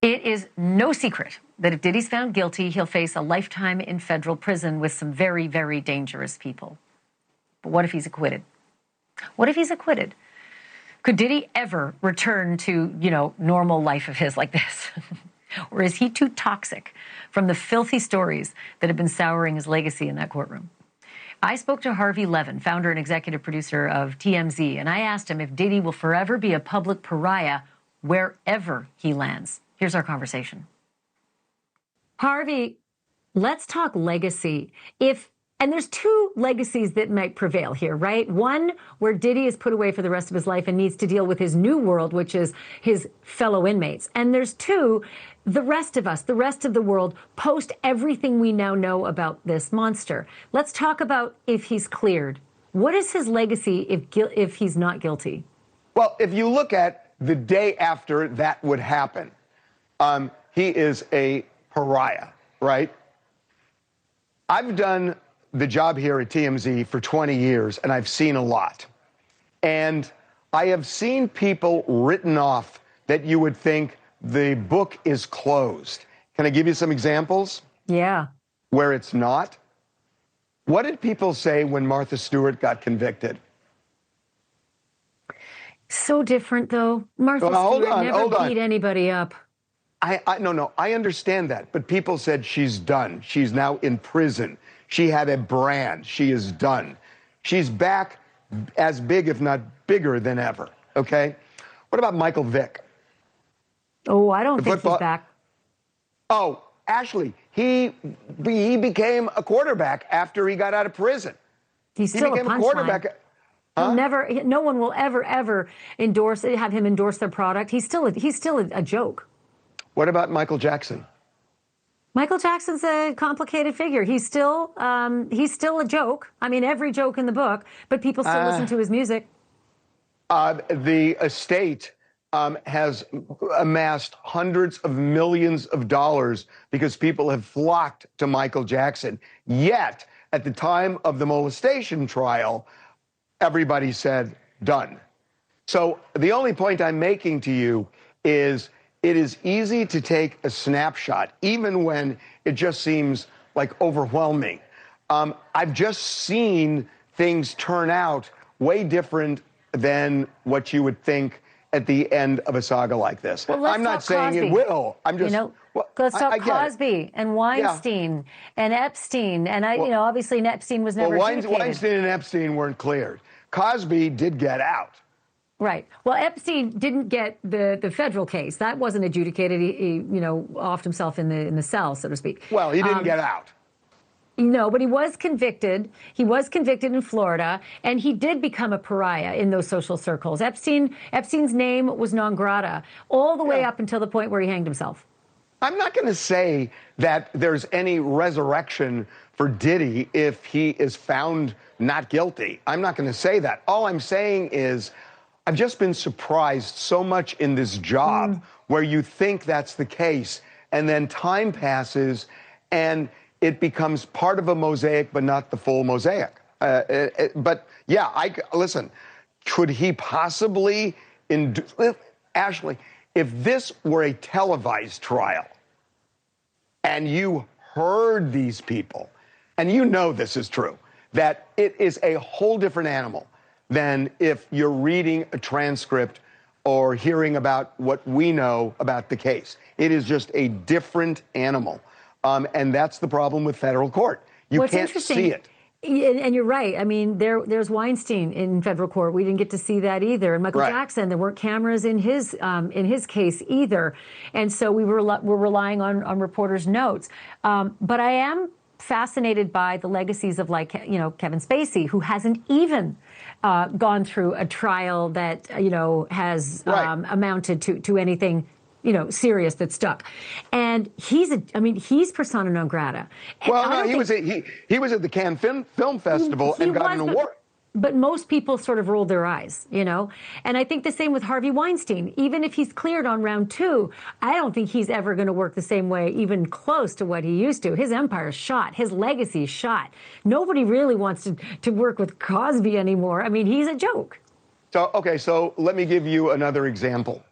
It is no secret that if Diddy's found guilty, he'll face a lifetime in federal prison with some very, very dangerous people. But what if he's acquitted? What if he's acquitted? Could Diddy ever return to, normal life of his like this? Or is he too toxic from the filthy stories that have been souring his legacy in that courtroom? I spoke to Harvey Levin, founder and executive producer of TMZ, and I asked him if Diddy will forever be a public pariah wherever he lands. Here's our conversation. Harvey, let's talk legacy. And there's two legacies that might prevail here, right? One, where Diddy is put away for the rest of his life and needs to deal with his new world, which is his fellow inmates. And there's two, the rest of us, the rest of the world, post everything we now know about this monster. Let's talk about if he's cleared. What is his legacy if he's not guilty? Well, if you look at the day after that would happen, he is a pariah, right? I've done the job here at TMZ for 20 years, and I've seen a lot. And I have seen people written off that you would think the book is closed. Can I give you some examples? Yeah. Where it's not? What did people say when Martha Stewart got convicted? So different, though. Martha Stewart never beat anybody up. No, I understand that. But people said she's done. She's now in prison. She had a brand. She is done. She's back as big, if not bigger than ever, okay? What about Michael Vick? Oh, I don't think he's back. Oh, Ashleigh, he became a quarterback after he got out of prison. He's still a punchline. Huh? No one will ever have him endorse their product. He's still a joke. What about Michael Jackson? Michael Jackson's a complicated figure. He's still a joke. I mean, every joke in the book, but people still listen to his music. The estate has amassed hundreds of millions of dollars because people have flocked to Michael Jackson. Yet, at the time of the molestation trial, everybody said, done. So the only point I'm making to you is it is easy to take a snapshot, even when it just seems like overwhelming. I've just seen things turn out way different than what you would think at the end of a saga like this. Well, I'm not saying Cosby. it will. I'm just, let's talk Cosby and Weinstein and Epstein. And obviously Epstein was never adjudicated. Weinstein and Epstein weren't cleared. Cosby did get out. Right. Well, Epstein didn't get the federal case. That wasn't adjudicated. He offed himself in the cell, so to speak. Well, he didn't get out. No, but he was convicted. He was convicted in Florida, and he did become a pariah in those social circles. Epstein's name was non grata all the way up until the point where he hanged himself. I'm not going to say that there's any resurrection for Diddy if he is found not guilty. I'm not going to say that. All I'm saying is I've just been surprised so much in this job where you think that's the case, and then time passes and it becomes part of a mosaic, but not the full mosaic. But yeah, listen, could he possibly, Ashleigh, if this were a televised trial and you heard these people, and you know this is true, that it is a whole different animal than if you're reading a transcript or hearing about what we know about the case. It is just a different animal. And that's the problem with federal court. You can't see it. And you're right. I mean, there's Weinstein in federal court. We didn't get to see that either. And Michael Jackson, there weren't cameras in his case either. And so we're relying on reporters' notes. But I am fascinated by the legacies of Kevin Spacey, who hasn't even gone through a trial that has amounted to anything serious that stuck. And he's persona non grata. Well, no, he was at the Cannes Film Festival and got an award. But most people sort of rolled their eyes, And I think the same with Harvey Weinstein. Even if he's cleared on round 2, I don't think he's ever going to work the same way, even close to what he used to. His empire's shot. His legacy's shot. Nobody really wants to work with Cosby anymore. I mean, he's a joke. So let me give you another example.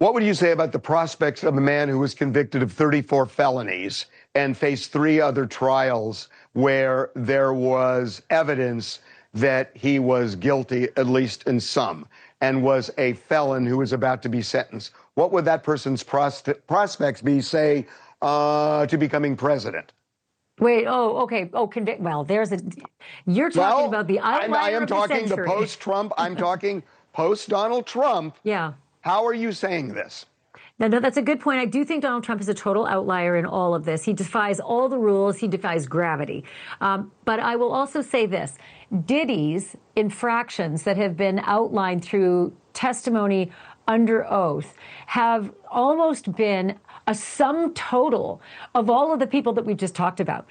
What would you say about the prospects of a man who was convicted of 34 felonies and faced 3 other trials where there was evidence that he was guilty, at least in some, and was a felon who was about to be sentenced? What would that person's prospects be, say, to becoming president? Wait, okay. Well, you're talking about the outlier I am of the talking century. the post-Trump. I'm talking post-Donald Trump. Yeah. How are you saying this? No, that's a good point. I do think Donald Trump is a total outlier in all of this. He defies all the rules. He defies gravity. But I will also say this. Diddy's infractions that have been outlined through testimony under oath have almost been a sum total of all of the people that we just talked about.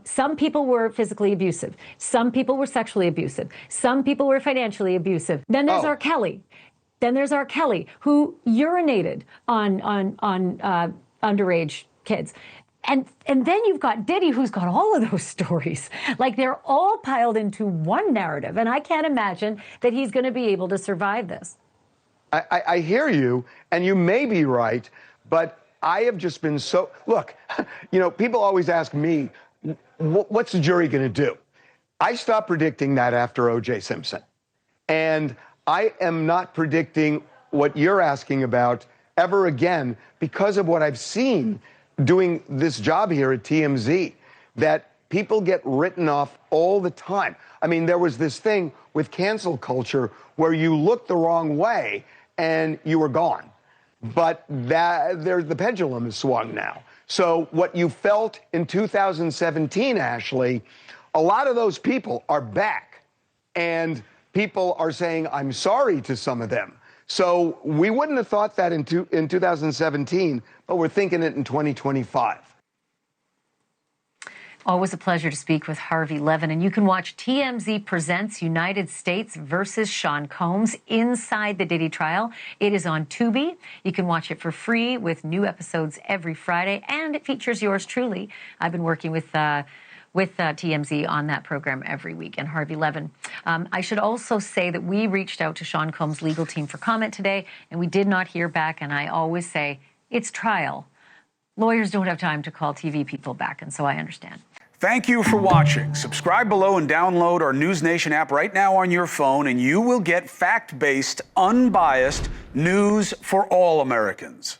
Some people were physically abusive. Some people were sexually abusive. Some people were financially abusive. Then there's R. Kelly. Who urinated on underage kids. And then you've got Diddy, who's got all of those stories. Like, they're all piled into one narrative. And I can't imagine that he's going to be able to survive this. I hear you, and you may be right, but I have just been so... Look, people always ask me, what's the jury going to do? I stopped predicting that after O.J. Simpson. And I am not predicting what you're asking about ever again because of what I've seen doing this job here at TMZ, that people get written off all the time. I mean, there was this thing with cancel culture where you looked the wrong way and you were gone. But the pendulum has swung now. So what you felt in 2017, Ashleigh, a lot of those people are back. And people are saying, I'm sorry to some of them. So we wouldn't have thought that in 2017, but we're thinking it in 2025. Always a pleasure to speak with Harvey Levin. And you can watch TMZ Presents United States versus Sean Combs inside the Diddy trial. It is on Tubi. You can watch it for free with new episodes every Friday, and it features yours truly. I've been working with TMZ on that program every week, and Harvey Levin. I should also say that we reached out to Sean Combs' legal team for comment today, and we did not hear back. And I always say, it's trial. Lawyers don't have time to call TV people back, and so I understand. Thank you for watching. Subscribe below and download our NewsNation app right now on your phone, and you will get fact-based, unbiased news for all Americans.